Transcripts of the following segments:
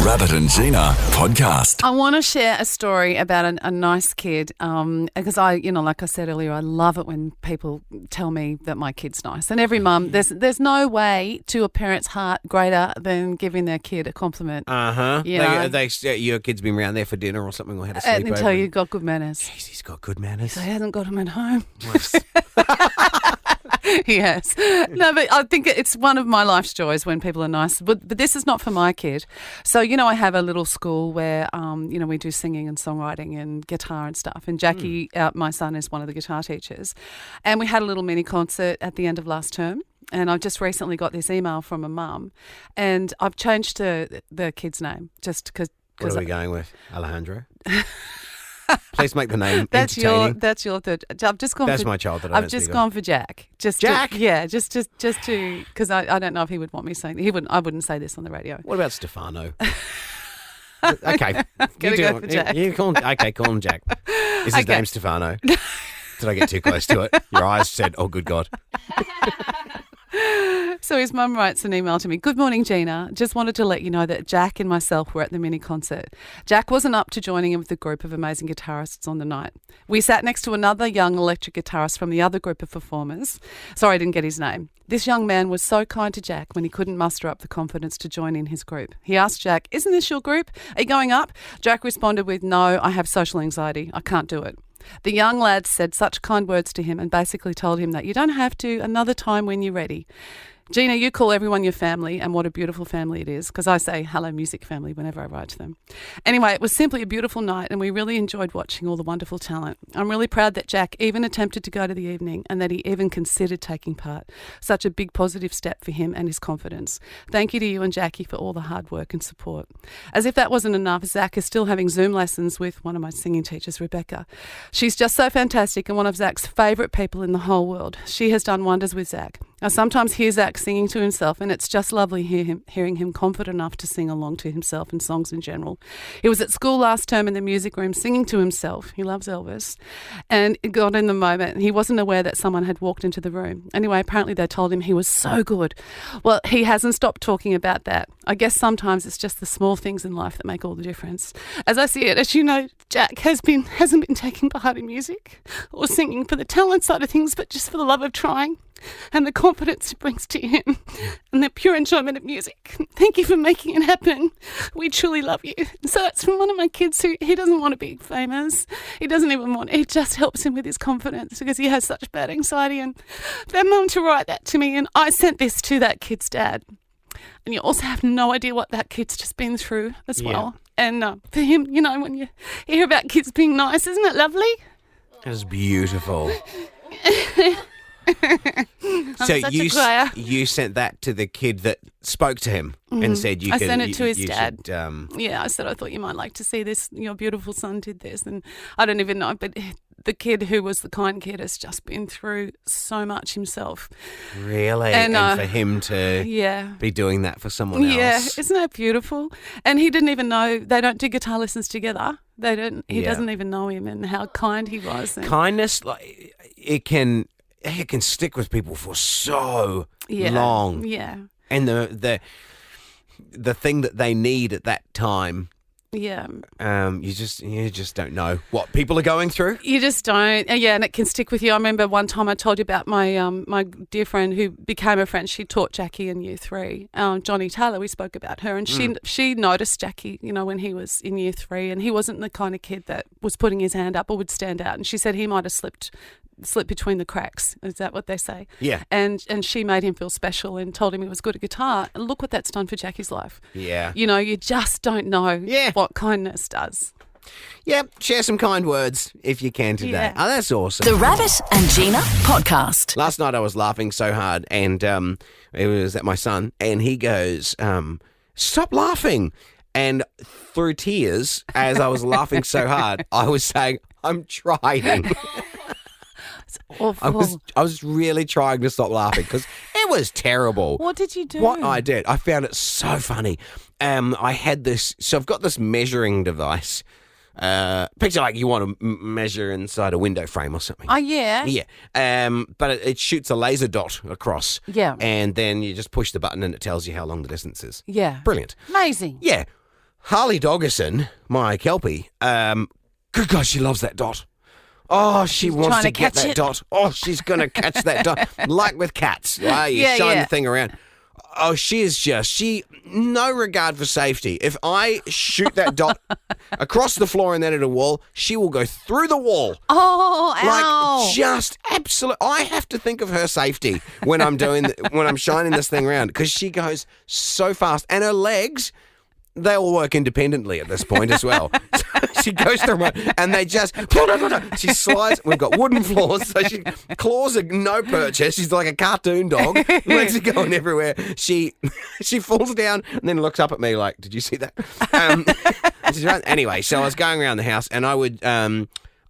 Rabbit and Gina podcast. I want to share a story about a nice kid because like I said earlier, I love it when people tell me that my kid's nice. And every mum, there's no way to a parent's heart greater than giving their kid a compliment. Your kid's been around there for dinner or something, or had a sleepover. And tell you you've got good manners. Jeez, he's got good manners. So he hasn't got them at home. Yes. No, but I think it's one of my life's joys when people are nice. But this is not for my kid. So, I have a little school where, we do singing and songwriting and guitar and stuff. And Jackie, my son, is one of the guitar teachers. And we had a little mini concert at the end of last term. And I've just recently got this email from a mum. And I've changed the kid's name just because. What are we going with? Alejandro? Please make the name that's entertaining. That's your third. I've just gone. That's my child. I've just gone for Jack. Jack? Just to because I don't know if he would want me saying he wouldn't. I wouldn't say this on the radio. What about Stefano? Okay, go for Jack. Call him Jack. Is his name Stefano? Did I get too close to it? Your eyes said, "Oh, good God." So his mum writes an email to me. Good morning, Gina. Just wanted to let you know that Jack and myself were at the mini concert. Jack wasn't up to joining in with the group of amazing guitarists on the night. We sat next to another young electric guitarist from the other group of performers. Sorry, I didn't get his name. This young man was so kind to Jack when he couldn't muster up the confidence to join in his group. He asked Jack, "Isn't this your group? Are you going up?" Jack responded with, "No, I have social anxiety. I can't do it." The young lad said such kind words to him and basically told him that you don't have to, another time when you're ready. Gina, you call everyone your family, and what a beautiful family it is, because I say hello music family whenever I write to them. Anyway, it was simply a beautiful night and we really enjoyed watching all the wonderful talent. I'm really proud that Jack even attempted to go to the evening and that he even considered taking part. Such a big positive step for him and his confidence. Thank you to you and Jackie for all the hard work and support. As if that wasn't enough, Zach is still having Zoom lessons with one of my singing teachers, Rebecca. She's just so fantastic and one of Zach's favourite people in the whole world. She has done wonders with Zach. I sometimes hear Zach singing to himself, and it's just lovely hearing him confident enough to sing along to himself and songs in general. He was at school last term in the music room singing to himself. He loves Elvis. And it got in the moment. He wasn't aware that someone had walked into the room. Anyway, apparently they told him he was so good. Well, he hasn't stopped talking about that. I guess sometimes it's just the small things in life that make all the difference. As I see it, as you know, Jack hasn't been taking part in music or singing for the talent side of things, but just for the love of trying. And the confidence it brings to him and the pure enjoyment of music. Thank you for making it happen. We truly love you. So that's from one of my kids who he doesn't want to be famous. He doesn't even want it. It just helps him with his confidence because he has such bad anxiety. And for mum to write that to me, and I sent this to that kid's dad. And you also have no idea what that kid's just been through as well. And for him, when you hear about kids being nice, isn't it lovely? That's beautiful. So you sent that to the kid that spoke to him and said I sent it to his dad. I said I thought you might like to see this. Your beautiful son did this, and I don't even know, but the kid who was the kind kid has just been through so much himself. Really, and for him to be doing that for someone else. Yeah, isn't that beautiful? And he didn't even know they don't do guitar lessons together. They don't. He doesn't even know him and how kind he was. And kindness, it can stick with people for so long. Yeah. And the thing that they need at that time. Yeah. You just don't know what people are going through. You just don't. Yeah, and it can stick with you. I remember one time I told you about my dear friend who became a friend. She taught Jackie in year 3. Johnny Taylor, we spoke about her, and she noticed Jackie, when he was in year 3, and he wasn't the kind of kid that was putting his hand up or would stand out. And she said he might have slipped between the cracks. Is that what they say? Yeah. And she made him feel special and told him he was good at guitar. And look what that's done for Jackie's life. Yeah. You just don't know what kindness does. Yeah, share some kind words if you can today. Yeah. Oh, that's awesome. The Rabbit and Gina podcast. Last night I was laughing so hard, and it was at my son, and he goes, "Stop laughing." And through tears, as I was laughing so hard, I was saying, "I'm trying." It's awful. I was really trying to stop laughing because it was terrible. What did you do? What I did, I found it so funny. I had this, so I've got this measuring device. Picture like you want to measure inside a window frame or something. Oh, yeah? Yeah. But it shoots a laser dot across. Yeah. And then you just push the button and it tells you how long the distance is. Yeah. Brilliant. Amazing. Yeah. Harley Doggison, my Kelpie, good God, she loves that dot. Oh, she wants trying to to get catch that it. dot. Oh, she's going to catch that dot. Like with cats, right? You shine the thing around. Oh, no regard for safety. If I shoot that dot across the floor and then at a wall, she will go through the wall. Oh, ow. Like, just absolute. I have to think of her safety when I'm when I'm shining this thing around, because she goes so fast, and her legs, they all work independently at this point as well. So she goes through one, and they just, she slides. We've got wooden floors, so she claws are no purchase. She's like a cartoon dog. Legs are going everywhere. She falls down and then looks up at me like, did you see that? Anyway, so I was going around the house, and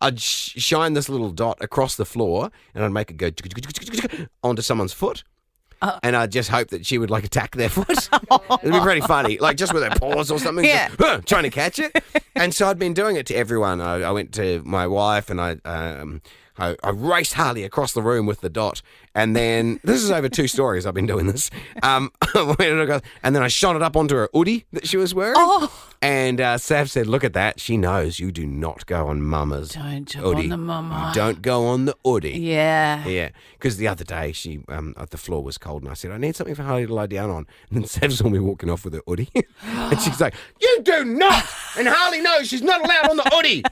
I'd shine this little dot across the floor, and I'd make it go onto someone's foot. And I just hope that she would like attack their foot. It'd be pretty funny, like just with her paws or something, just, trying to catch it. And so I'd been doing it to everyone. I went to my wife, and I raced Harley across the room with the dot. And then, this is over 2 stories I've been doing this. And then I shot it up onto her hoodie that she was wearing. Oh. And Sav said, look at that. She knows you do not go on Mama's Don't jump hoodie. on the mama. You don't go on the hoodie. Yeah. Yeah. Because the other day, the floor was cold, and I said, I need something for Harley to lie down on. And then Sav saw me walking off with her hoodie. And she's like, you do not! And Harley knows she's not allowed on the hoodie.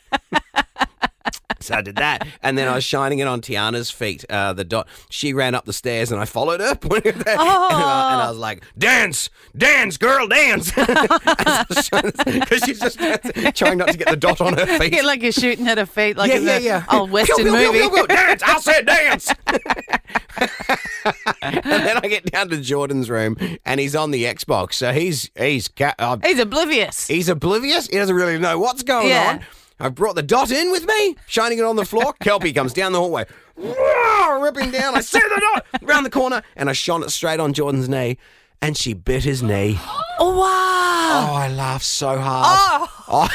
So I did that, and then I was shining it on Tiana's feet, the dot. She ran up the stairs, and I followed her, pointing at that, and I was like, dance, girl, dance. Because she's just trying not to get the dot on her feet. Yeah, like you're shooting at her feet, like in the old Western Pew, pew, movie. pew, pew, pew. Dance, I said dance. And then I get down to Jordan's room, and he's on the Xbox, so he's oblivious. He's oblivious. He doesn't really know what's going on. I brought the dot in with me, shining it on the floor. Kelpie comes down the hallway, ripping down. I see the dot around the corner, and I shone it straight on Jordan's knee, and she bit his knee. Oh, wow. Oh, I laughed so hard. Oh.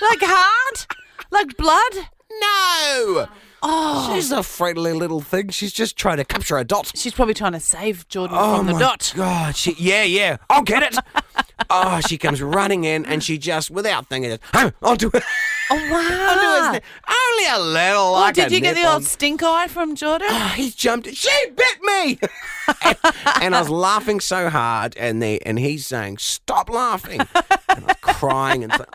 Like hard? Like blood? No. Oh. She's a friendly little thing. She's just trying to capture a dot. She's probably trying to save Jordan from the dot. Oh, my God. Yeah. I'll get it. Oh, she comes running in, and she just, without thinking, I'll do it. Oh, wow. Only a little. Well, like did a you get the nip old stink eye from Jordan? Oh, he jumped. She bit me. and I was laughing so hard, and he's saying, stop laughing. And I was crying and saying,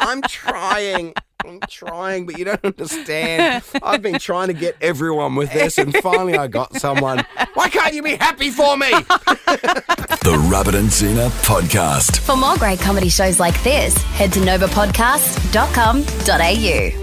I'm trying, but you don't understand. I've been trying to get everyone with this, and finally I got someone. Why can't you be happy for me? The Rabbit and Gina Podcast. For more great comedy shows like this, head to novapodcast.com.au.